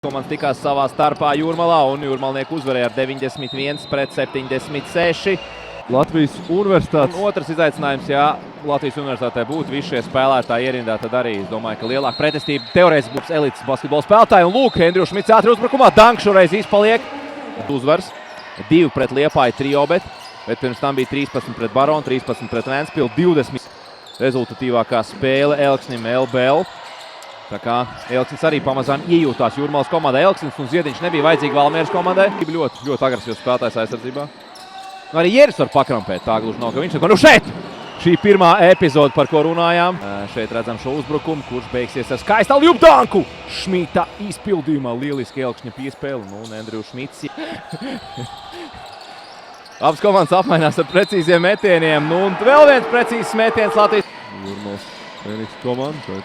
Komandas tikās savā starpā Jūrmalā, un jūrmalnieki uzvarēja ar 91-76. Latvijas Universitātes. Un otrs izaicinājums, ja Latvijas Universitātē būtu visi šie spēlētāji ierindā, tad arī es domāju, ka lielāka pretestība teorētiski būs elites basketbola spēlētāji. Un lūk, Endrijs Šmits ātri uzbrukumā, Danks šoreiz izpaliek. Uzvars 2 pret Liepāju trio, bet pirms tam bija 13 pret Baronu, 13 pret Ventspili, 20 rezultatīvākā spēle Elksnim LBL. Tā kā Elksnis arī pamazām iejūtās Jūrmalas komandai. Elksnis un Ziediņš nebija vajadzīgi Valmieras komandai. Ļoti agresīvs spēlētājs aizsardzībā. Nu, arī Jeris var pakrampēt, tā gluži nav, ka viņš neko. Nu šeit! Šī pirmā epizode, par ko runājām. Šeit redzam šo uzbrukumu, kurš beigsies ar skaistu ljubdanku. Šmita izpildījumā lieliski Elksņa piespēle. Nu, un Endrijs Šmits. Abas komandas apmainās ar precīziem metieniem. Nu, un vēl viens precīzs metiens Latvijas. Jūrmalas Fēniks komanda. Šeit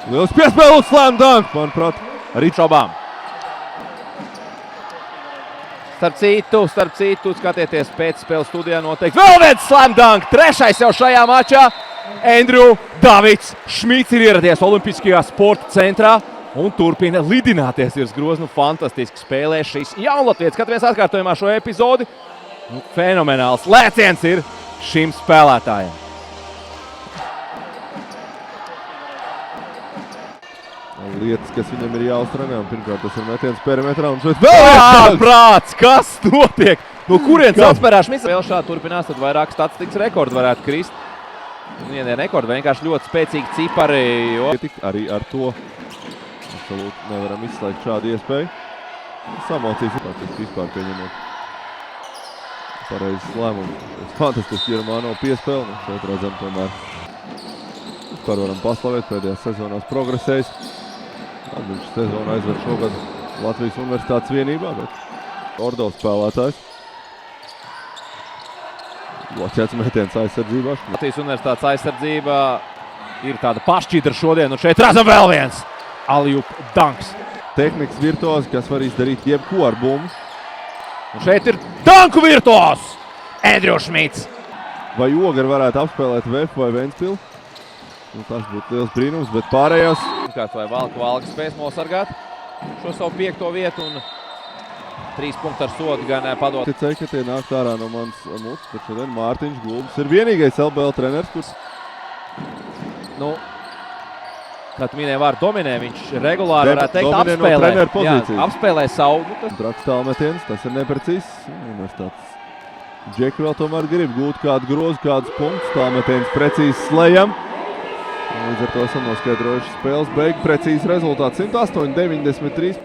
liels piespēle uz slam dunk, manuprāt. Arī šaubām. Starp citu, skatieties pēc spēles studijā noteikti. Vēl viens slam dunk, trešais jau šajā mačā. Endrijs Davids Šmits ir ieradies Olimpiskajā sporta centrā un turpina lidināties virs groza. Nu, fantastiski spēlē šis jaunlatvietis. Skatāmies atkārtojumā šo epizodi. Nu, fenomenāls lēciens ir šim spēlētājiem. Lietas, kas viņam ir jāuztrenē, un pirmkārt tas ir metiens perimetrā, un šeit vēl Prāts, kas notiek? No kurienes atspērā Šmits? Vēl šādi turpinās, tad vairāk statistikas rekordi varētu krist. Ja ne rekordi, vienkārši ļoti spēcīgi cipari. Arī ar to absolūti nevaram izslēgt šādu iespēju. Samocīs vispār pieņemot pareizes lēmumus. Fantastiski Jermāno piespēle. Šeit redzam tomēr. Vispār varam paslavēt, pēdējās sezonās progresējis. Viņš sezonu aizver šogad Latvijas Universitātes vienībā, bet Ordovs spēlētājs. Bloķēts metiens aizsardzībā. Latvijas Universitātes aizsardzība ir tāda pašķītra šodien, un šeit redzam vēl viens alley-oop dunks. Tehnikas virtuozi, kas var izdarīt jebko ar bumbu. Un šeit ir dunku virtuos Endrijs Šmits. Vai Ogre varētu apspēlēt VF vai Ventspili? Nu, tas būtu liels brīnums, bet pārējās. Vai Valka spēs nosargāt šo savu 5. vietu un 3 punktu ar sodu gan padot. Ticēju, ka tie nāk ārā no manas mutes, bet šodien Mārtiņš Gulbis ir vienīgais LBL treneris, kurš... Nu, kā tu minēji vārdu dominē, viņš regulāri varētu teikt apspēlē savu. Traks tālmetiens, tas ir neprecīzs. Universitātes Džeki vēl tomēr grib gūt kādu grozu, kādus punktus. Tālmetiens precīzi slejam. Līdz ar to esam noskaidrojuši spēles beigu precīzi rezultātu 108-93.